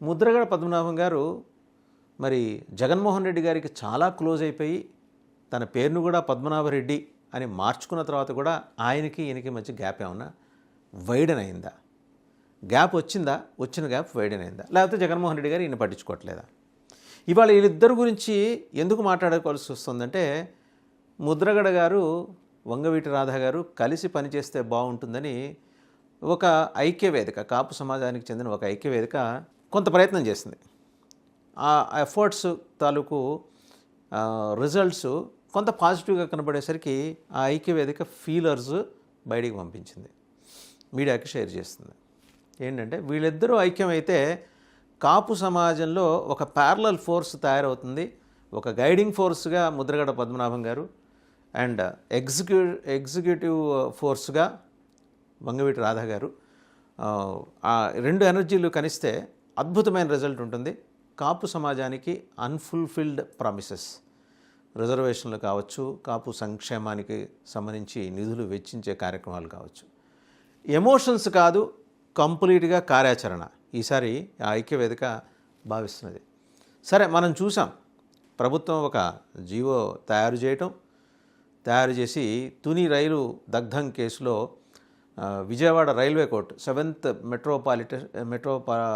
ముద్రగడ పద్మనాభం గారు మరి జగన్మోహన్ రెడ్డి గారికి చాలా క్లోజ్ అయిపోయి తన పేరును కూడా పద్మనాభరెడ్డి అని మార్చుకున్న తర్వాత కూడా ఆయనకి ఈయనకి మధ్య గ్యాప్ ఏమన్నా వైడన్ అయిందా? గ్యాప్ వచ్చిందా? వచ్చిన గ్యాప్ వైడన్ అయిందా? లేకపోతే జగన్మోహన్ రెడ్డి గారు ఈయన పట్టించుకోవట్లేదా? ఇవాళ వీళ్ళిద్దరి గురించి ఎందుకు మాట్లాడుకోవాల్సి వస్తుందంటే, ముద్రగడ గారు వంగవీటి రాధా గారు కలిసి పనిచేస్తే బాగుంటుందని ఒక ఐక్యవేదిక, కాపు సమాజానికి చెందిన ఒక ఐక్యవేదిక కొంత ప్రయత్నం చేసింది. ఆ ఎఫర్ట్స్ తాలూకు రిజల్ట్స్ కొంత పాజిటివ్గా కనబడేసరికి ఆ ఐక్యవేదిక ఫీలర్స్ బయటికి పంపించింది, మీడియాకి షేర్ చేస్తుంది. ఏంటంటే వీళ్ళిద్దరూ ఐక్యమైతే కాపు సమాజంలో ఒక ప్యారలల్ ఫోర్స్ తయారవుతుంది. ఒక గైడింగ్ ఫోర్స్గా ముద్రగడ పద్మనాభం గారు అండ్ ఎగ్జిక్యూటివ్ ఫోర్స్గా వంగవీటి రాధా గారు, ఆ రెండు ఎనర్జీలు కనిస్తే అద్భుతమైన రిజల్ట్ ఉంటుంది. కాపు సమాజానికి అన్ఫుల్ఫిల్డ్ ప్రామిసెస్, రిజర్వేషన్లు కావచ్చు, కాపు సంక్షేమానికి సంబంధించి నిధులు వెచ్చించే కార్యక్రమాలు కావచ్చు, ఎమోషన్స్ కాదు, కంప్లీట్గా కార్యాచరణ ఈసారి ఆ ఐక్యవేదిక భావిస్తున్నది. సరే, మనం చూసాం ప్రభుత్వం ఒక జీవో తయారు చేసి తుని రైలు దగ్ధం కేసులో Vijayawada railway court 7th metro